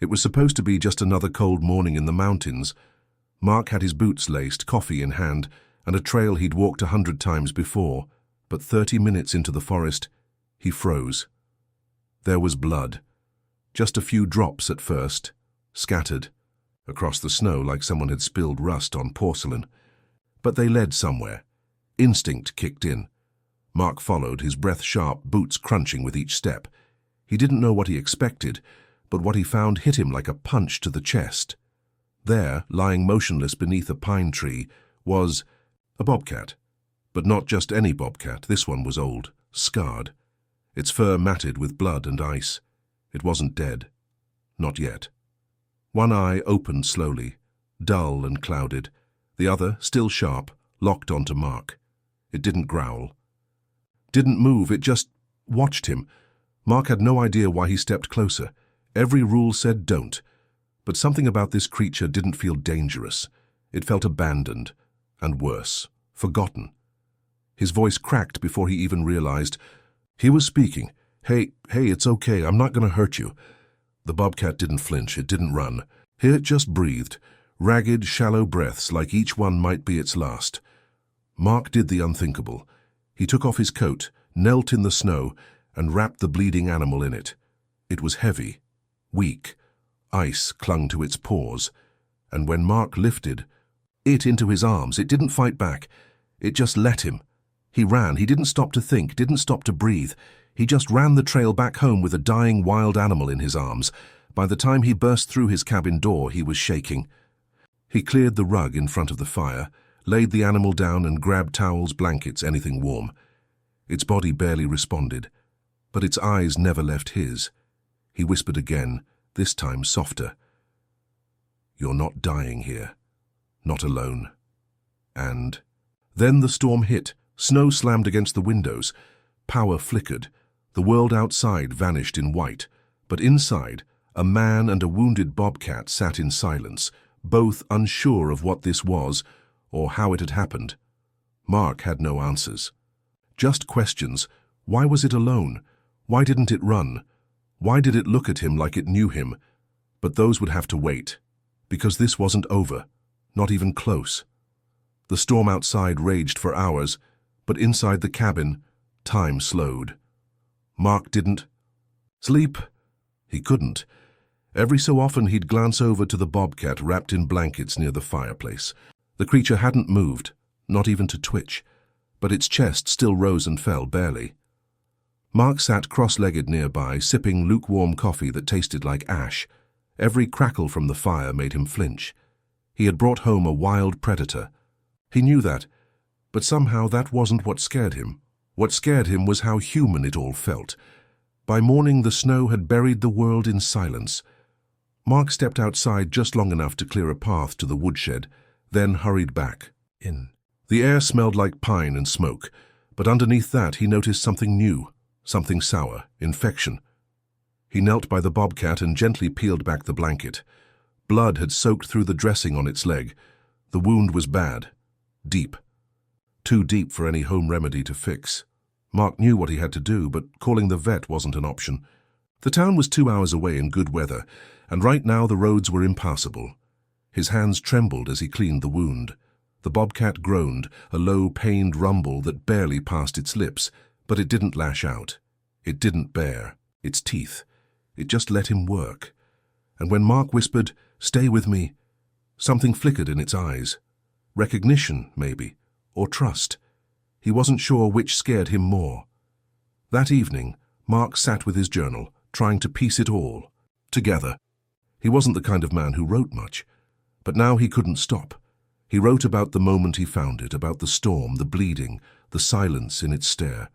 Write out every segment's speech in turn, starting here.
It was supposed to be just another cold morning in the mountains. Mark had his boots laced, coffee in hand, and a trail he'd walked 100 times before, but 30 minutes into the forest, he froze. There was blood. Just a few drops at first, scattered across the snow like someone had spilled rust on porcelain. But they led somewhere. Instinct kicked in. Mark followed, his breath sharp, boots crunching with each step. He didn't know what he expected, but what he found hit him like a punch to the chest. There, lying motionless beneath a pine tree, was a bobcat. But not just any bobcat. This one was old, scarred, its fur matted with blood and ice. It wasn't dead. Not yet. One eye opened slowly, dull and clouded. The other, still sharp, locked onto Mark. It didn't growl. Didn't move, it just watched him. Mark had no idea why he stepped closer. Every rule said don't. But something about this creature didn't feel dangerous. It felt abandoned, and worse, forgotten. His voice cracked before he even realized. He was speaking. Hey, it's okay, I'm not going to hurt you. The bobcat didn't flinch, it didn't run. It just breathed, ragged, shallow breaths like each one might be its last. Mark did the unthinkable. He took off his coat, knelt in the snow, and wrapped the bleeding animal in it. It was heavy, weak. Ice clung to its paws. And when Mark lifted it into his arms, it didn't fight back. It just let him. He ran. He didn't stop to think, didn't stop to breathe. He just ran the trail back home with a dying wild animal in his arms. By the time he burst through his cabin door, he was shaking. He cleared the rug in front of the fire, laid the animal down and grabbed towels, blankets, anything warm. Its body barely responded, but its eyes never left his. He whispered again, this time softer. You're not dying here. Not alone. And then the storm hit. Snow slammed against the windows. Power flickered. The world outside vanished in white, but inside, a man and a wounded bobcat sat in silence, both unsure of what this was or how it had happened. Mark had no answers. Just questions. Why was it alone? Why didn't it run? Why did it look at him like it knew him? But those would have to wait, because this wasn't over, not even close. The storm outside raged for hours, but inside the cabin, time slowed. Mark didn't sleep. He couldn't. Every so often he'd glance over to the bobcat wrapped in blankets near the fireplace. The creature hadn't moved, not even to twitch, but its chest still rose and fell barely. Mark sat cross-legged nearby, sipping lukewarm coffee that tasted like ash. Every crackle from the fire made him flinch. He had brought home a wild predator. He knew that, but somehow that wasn't what scared him. What scared him was how human it all felt. By morning, the snow had buried the world in silence. Mark stepped outside just long enough to clear a path to the woodshed, then hurried back in. The air smelled like pine and smoke, but underneath that he noticed something new, something sour, infection. He knelt by the bobcat and gently peeled back the blanket. Blood had soaked through the dressing on its leg. The wound was bad, deep. Too deep for any home remedy to fix. Mark knew what he had to do, but calling the vet wasn't an option. The town was 2 hours away in good weather, and right now the roads were impassable. His hands trembled as he cleaned the wound. The bobcat groaned, a low, pained rumble that barely passed its lips, but it didn't lash out. It didn't bare its teeth. It just let him work. And when Mark whispered, "Stay with me," something flickered in its eyes. Recognition, maybe, or trust. He wasn't sure which scared him more. That evening, Mark sat with his journal, trying to piece it all together. He wasn't the kind of man who wrote much, but now he couldn't stop. He wrote about the moment he found it, about the storm, the bleeding, the silence in its stare.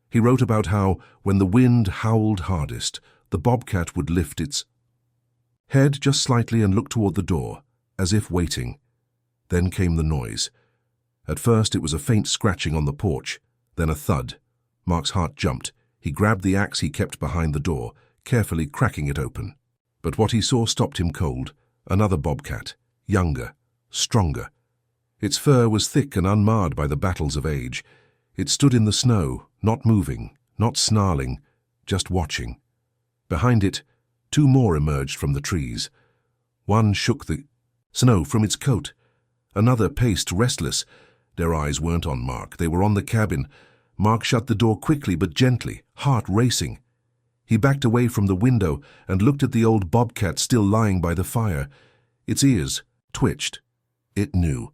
He wrote about how, when the wind howled hardest, the bobcat would lift its head just slightly and look toward the door, as if waiting. Then came the noise. At first it was a faint scratching on the porch, then a thud. Mark's heart jumped. He grabbed the axe he kept behind the door, carefully cracking it open. But what he saw stopped him cold. Another bobcat, younger, stronger. Its fur was thick and unmarred by the battles of age. It stood in the snow, not moving, not snarling, just watching. Behind it, Two more emerged from the trees. One shook the snow from its coat. Another paced restless. Their eyes weren't on Mark. They were on the cabin. Mark shut the door quickly but gently, heart racing. He backed away from the window and looked at the old bobcat still lying by the fire. Its ears twitched. It knew.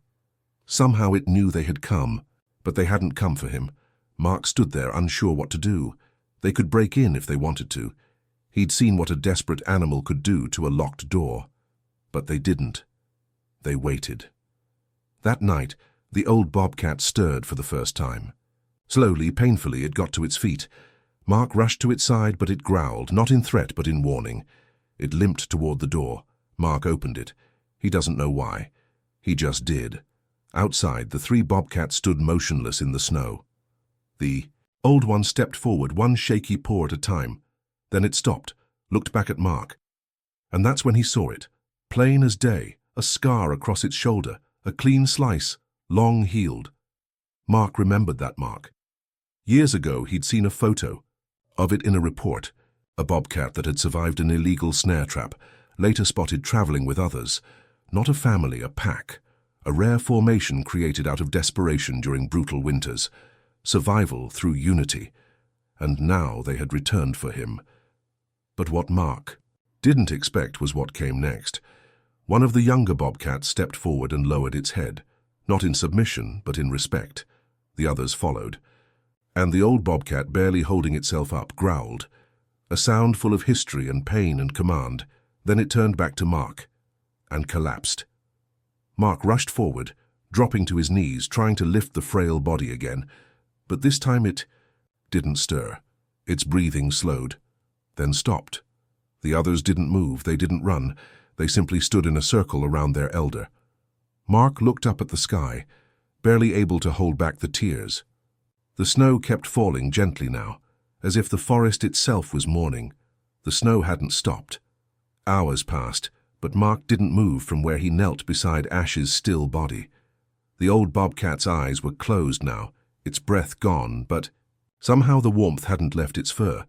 Somehow it knew they had come, but they hadn't come for him. Mark stood there, unsure what to do. They could break in if they wanted to. He'd seen what a desperate animal could do to a locked door. But they didn't. They waited. That night, the old bobcat stirred for the first time. Slowly, painfully, it got to its feet. Mark rushed to its side, but it growled, not in threat but in warning. It limped toward the door. Mark opened it. He doesn't know why. He just did. Outside, the three bobcats stood motionless in the snow. The old one stepped forward, one shaky paw at a time. Then it stopped, looked back at Mark. And that's when he saw it, plain as day, a scar across its shoulder, a clean slice, long healed. Mark remembered that mark. Years ago, he'd seen a photo of it in a report, a bobcat that had survived an illegal snare trap, later spotted traveling with others. Not a family, a pack, a rare formation created out of desperation during brutal winters, survival through unity. And now they had returned for him. But what Mark didn't expect was what came next. One of the younger bobcats stepped forward and lowered its head, not in submission, but in respect. The others followed. And the old bobcat, barely holding itself up, growled, a sound full of history and pain and command. Then it turned back to Mark and collapsed. Mark rushed forward, dropping to his knees, trying to lift the frail body again. But this time it didn't stir. Its breathing slowed, then stopped. The others didn't move, they didn't run. They simply stood in a circle around their elder. Mark looked up at the sky, barely able to hold back the tears. The snow kept falling gently now, as if the forest itself was mourning. The snow hadn't stopped. Hours passed, but Mark didn't move from where he knelt beside Ash's still body. The old bobcat's eyes were closed now, its breath gone, but somehow the warmth hadn't left its fur.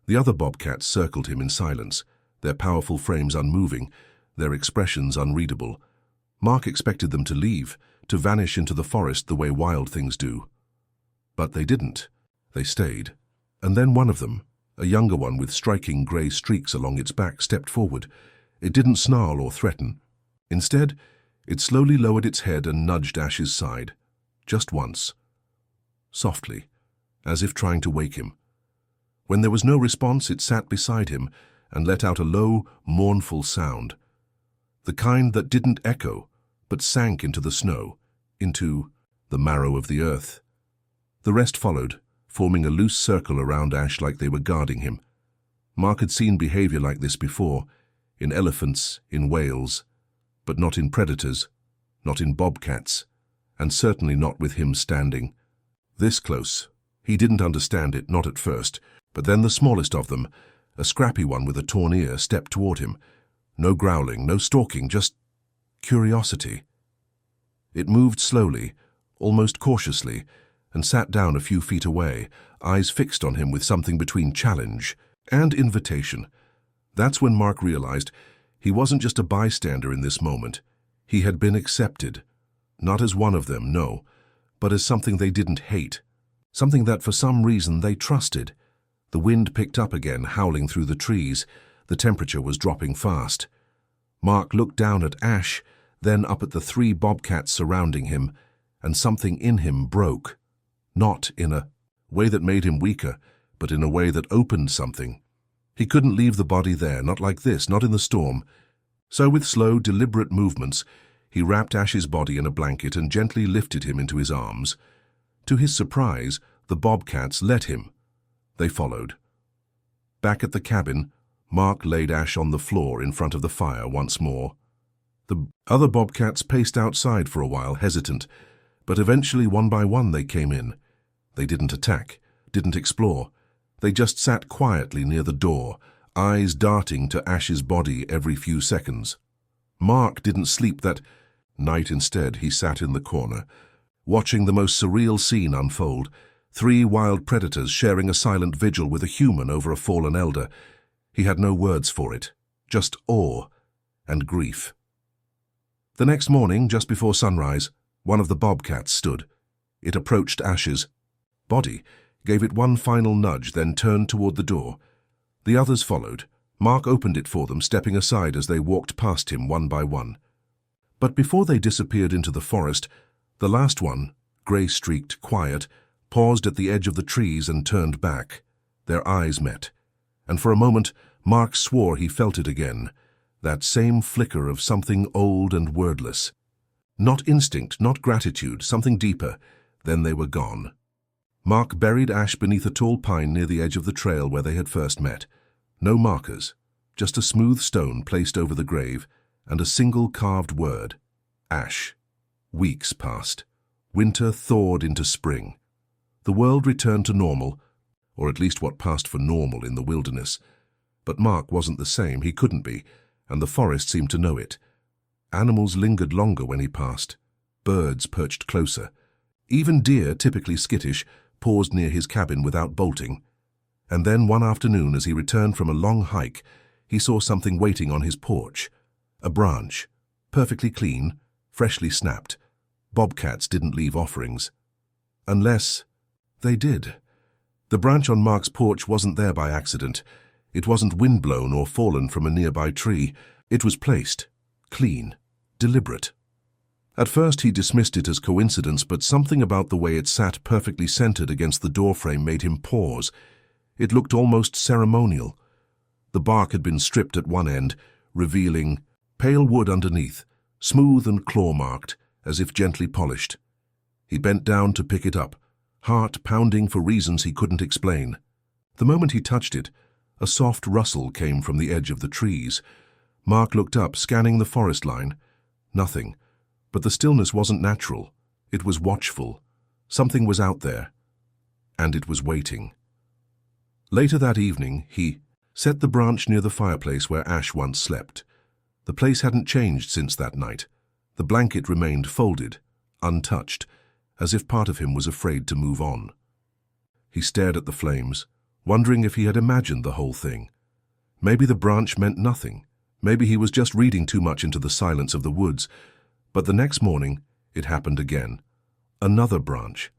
The other bobcats circled him in silence, their powerful frames unmoving, their expressions unreadable. Mark expected them to leave, to vanish into the forest the way wild things do. But they didn't. They stayed. And then one of them, a younger one with striking grey streaks along its back, stepped forward. It didn't snarl or threaten. Instead, it slowly lowered its head and nudged Ash's side. Just once. Softly, as if trying to wake him. When there was no response, it sat beside him and let out a low, mournful sound. The kind that didn't echo, but sank into the snow, into the marrow of the earth. The rest followed, forming a loose circle around Ash like they were guarding him. Mark had seen behavior like this before, in elephants, in whales, but not in predators, not in bobcats, and certainly not with him standing this close. He didn't understand it, not at first, but then the smallest of them, a scrappy one with a torn ear, stepped toward him. No growling, no stalking, just curiosity. It moved slowly, almost cautiously, and sat down a few feet away, eyes fixed on him with something between challenge and invitation. That's when Mark realized he wasn't just a bystander in this moment. He had been accepted, not as one of them, no, but as something they didn't hate, something that for some reason they trusted. The wind picked up again, howling through the trees. The temperature was dropping fast. Mark looked down at Ash, then up at the three bobcats surrounding him, and something in him broke. Not in a way that made him weaker, but in a way that opened something. He couldn't leave the body there, not like this, not in the storm. So with slow, deliberate movements, he wrapped Ash's body in a blanket and gently lifted him into his arms. To his surprise, the bobcats let him. They followed. Back at the cabin, Mark laid Ash on the floor in front of the fire once more. The other bobcats paced outside for a while, hesitant, but eventually one by one they came in. They didn't attack, didn't explore. They just sat quietly near the door, eyes darting to Ash's body every few seconds. Mark didn't sleep that night. Instead, he sat in the corner, watching the most surreal scene unfold. Three wild predators sharing a silent vigil with a human over a fallen elder. He had no words for it, just awe and grief. The next morning, just before sunrise, one of the bobcats stood. It approached Ash's body, gave it one final nudge, then turned toward the door. The others followed. Mark opened it for them, stepping aside as they walked past him one by one. But before they disappeared into the forest, the last one, grey-streaked, quiet, paused at the edge of the trees and turned back. Their eyes met, and for a moment Mark swore he felt it again, that same flicker of something old and wordless. Not instinct, not gratitude, something deeper. Then they were gone. Mark buried Ash beneath a tall pine near the edge of the trail where they had first met. No markers, just a smooth stone placed over the grave, and a single carved word, Ash. Weeks passed. Winter thawed into spring. The world returned to normal, or at least what passed for normal in the wilderness. But Mark wasn't the same, he couldn't be, and the forest seemed to know it. Animals lingered longer when he passed. Birds perched closer. Even deer, typically skittish, paused near his cabin without bolting. And then one afternoon, as he returned from a long hike, he saw something waiting on his porch. A branch, perfectly clean, freshly snapped. Bobcats didn't leave offerings. Unless they did. The branch on Mark's porch wasn't there by accident. It wasn't windblown or fallen from a nearby tree. It was placed, clean, deliberate. At first he dismissed it as coincidence, but something about the way it sat perfectly centered against the doorframe made him pause. It looked almost ceremonial. The bark had been stripped at one end, revealing pale wood underneath, smooth and claw-marked, as if gently polished. He bent down to pick it up, heart pounding for reasons he couldn't explain. The moment he touched it, a soft rustle came from the edge of the trees. Mark looked up, scanning the forest line. Nothing. But the stillness wasn't natural. It was watchful. Something was out there. And it was waiting. Later that evening, he set the branch near the fireplace where Ash once slept. The place hadn't changed since that night. The blanket remained folded, untouched, as if part of him was afraid to move on. He stared at the flames, wondering if he had imagined the whole thing. Maybe the branch meant nothing. Maybe he was just reading too much into the silence of the woods. But the next morning, it happened again. Another branch,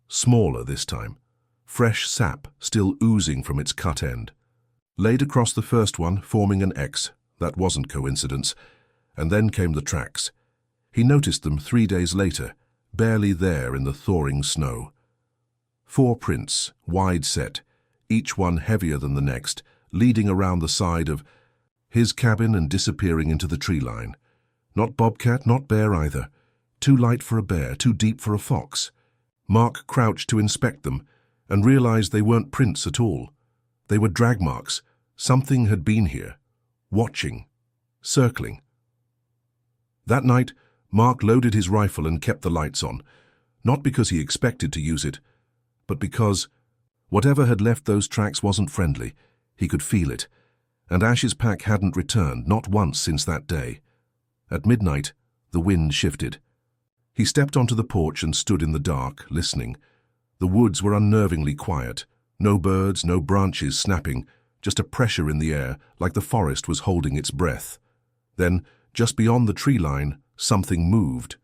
smaller this time, fresh sap still oozing from its cut end. Laid across the first one, forming an X. That wasn't coincidence. And then came the tracks. He noticed them 3 days later, barely there in the thawing snow. 4 prints, wide set, each one heavier than the next, leading around the side of his cabin and disappearing into the tree line. Not bobcat, not bear either. Too light for a bear, too deep for a fox. Mark crouched to inspect them and realized they weren't prints at all. They were drag marks. Something had been here, watching, circling. That night, Mark loaded his rifle and kept the lights on, not because he expected to use it, but because whatever had left those tracks wasn't friendly. He could feel it, and Ash's pack hadn't returned, not once since that day. At midnight, the wind shifted. He stepped onto the porch and stood in the dark, listening. The woods were unnervingly quiet. No birds, no branches snapping, just a pressure in the air, like the forest was holding its breath. Then, just beyond the tree line, something moved.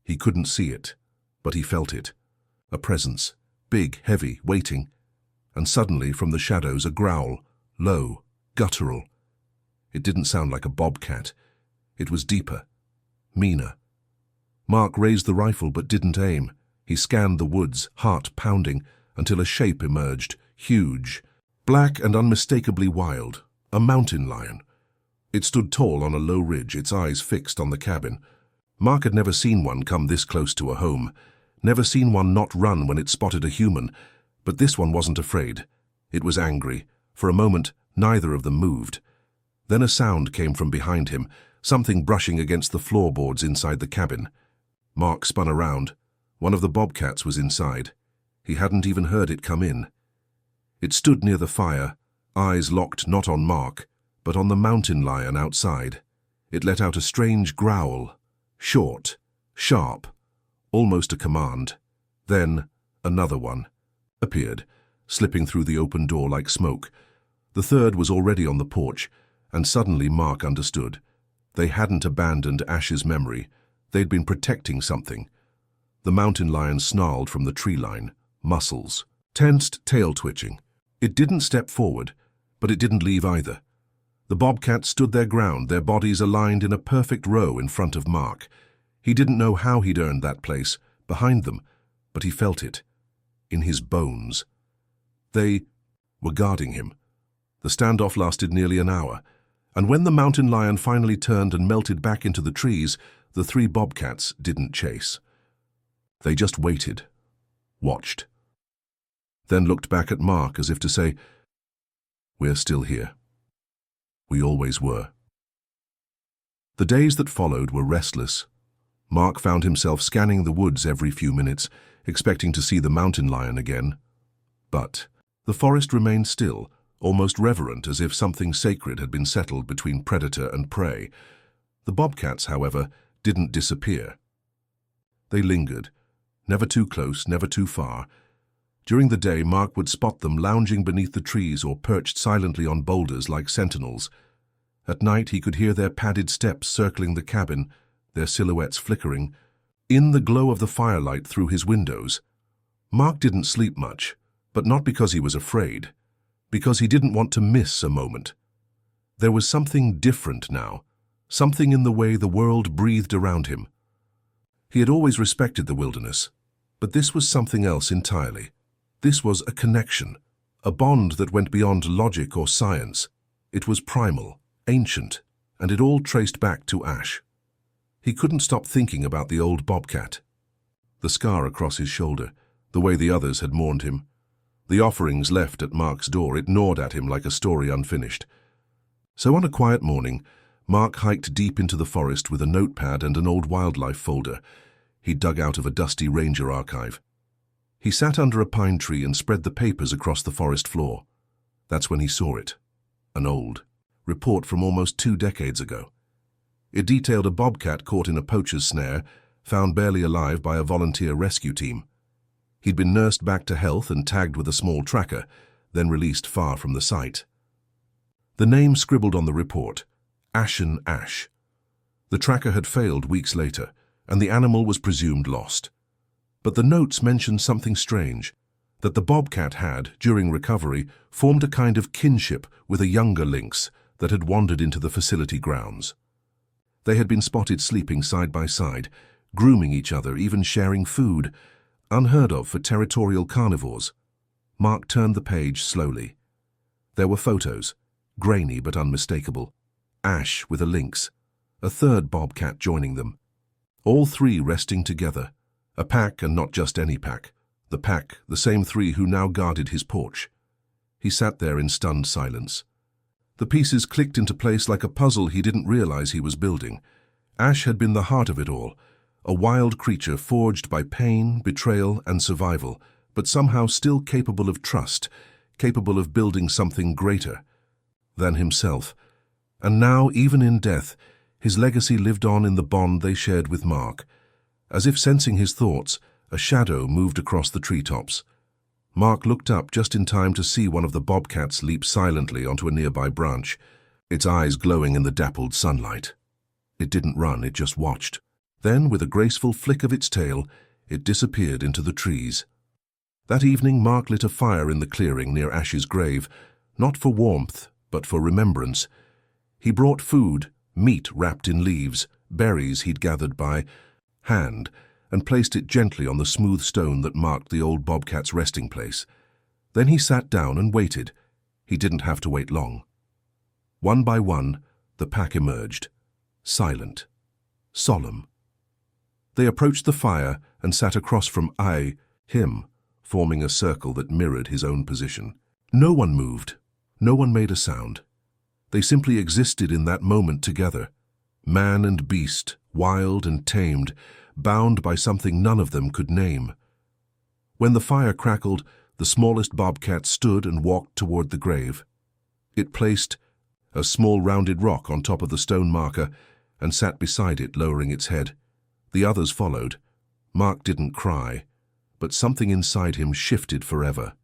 He couldn't see it, but he felt it. A presence, big, heavy, waiting. And suddenly, from the shadows, a growl, low, guttural. It didn't sound like a bobcat. It was deeper, meaner. Mark raised the rifle but didn't aim. He scanned the woods, heart pounding, until a shape emerged, huge, black and unmistakably wild, a mountain lion. It stood tall on a low ridge, its eyes fixed on the cabin. Mark had never seen one come this close to a home, never seen one not run when it spotted a human, but this one wasn't afraid. It was angry. For a moment, neither of them moved. Then a sound came from behind him, something brushing against the floorboards inside the cabin. Mark spun around. One of the bobcats was inside. He hadn't even heard it come in. It stood near the fire, eyes locked not on Mark, but on the mountain lion outside. It let out a strange growl, short, sharp, almost a command. Then another one appeared, slipping through the open door like smoke. The third was already on the porch, and suddenly Mark understood. They hadn't abandoned Ash's memory. They'd been protecting something. The mountain lion snarled from the tree line, muscles, tensed, tail twitching. It didn't step forward, but it didn't leave either. The bobcats stood their ground, their bodies aligned in a perfect row in front of Mark. He didn't know how he'd earned that place, behind them, but he felt it, in his bones. They were guarding him. The standoff lasted nearly an hour, and when the mountain lion finally turned and melted back into the trees, the three bobcats didn't chase. They just waited, watched, then looked back at Mark as if to say, "We're still here. We always were." The days that followed were restless. Mark found himself scanning the woods every few minutes, expecting to see the mountain lion again. But the forest remained still, almost reverent, as if something sacred had been settled between predator and prey. The bobcats, however, didn't disappear. They lingered, never too close, never too far. During the day, Mark would spot them lounging beneath the trees or perched silently on boulders like sentinels. At night, he could hear their padded steps circling the cabin, their silhouettes flickering, in the glow of the firelight through his windows. Mark didn't sleep much, but not because he was afraid, because he didn't want to miss a moment. There was something different now, something in the way the world breathed around him. He had always respected the wilderness, but this was something else entirely. This was a connection, a bond that went beyond logic or science. It was primal, ancient, and it all traced back to Ash. He couldn't stop thinking about the old bobcat. The scar across his shoulder, the way the others had mourned him. The offerings left at Mark's door, it gnawed at him like a story unfinished. So on a quiet morning, Mark hiked deep into the forest with a notepad and an old wildlife folder he'd dug out of a dusty ranger archive. He sat under a pine tree and spread the papers across the forest floor. That's when he saw it. An old report from almost 2 decades ago. It detailed a bobcat caught in a poacher's snare, found barely alive by a volunteer rescue team. He'd been nursed back to health and tagged with a small tracker, then released far from the site. The name scribbled on the report, Ashen Ash. The tracker had failed weeks later, and the animal was presumed lost. But the notes mentioned something strange, that the bobcat had, during recovery, formed a kind of kinship with a younger lynx that had wandered into the facility grounds. They had been spotted sleeping side by side, grooming each other, even sharing food, unheard of for territorial carnivores. Mark turned the page slowly. There were photos, grainy but unmistakable. Ash with a lynx, a third bobcat joining them. All three resting together. A pack, and not just any pack. The pack, the same three who now guarded his porch. He sat there in stunned silence. The pieces clicked into place like a puzzle he didn't realize he was building. Ash had been the heart of it all, a wild creature forged by pain, betrayal, and survival, but somehow still capable of trust, capable of building something greater than himself. And now, even in death, his legacy lived on in the bond they shared with Mark. As if sensing his thoughts, a shadow moved across the treetops. Mark looked up just in time to see one of the bobcats leap silently onto a nearby branch, its eyes glowing in the dappled sunlight. It didn't run, it just watched. Then, with a graceful flick of its tail, it disappeared into the trees. That evening, Mark lit a fire in the clearing near Ash's grave, not for warmth, but for remembrance. He brought food, meat wrapped in leaves, berries he'd gathered by hand, and placed it gently on the smooth stone that marked the old bobcat's resting place. Then he sat down and waited. He didn't have to wait long. One by one, the pack emerged, silent, solemn. They approached the fire and sat across from him, forming a circle that mirrored his own position. No one moved. No one made a sound. They simply existed in that moment together, man and beast, wild and tamed, bound by something none of them could name. When the fire crackled, the smallest bobcat stood and walked toward the grave. It placed a small rounded rock on top of the stone marker and sat beside it, lowering its head. The others followed. Mark didn't cry, but something inside him shifted forever.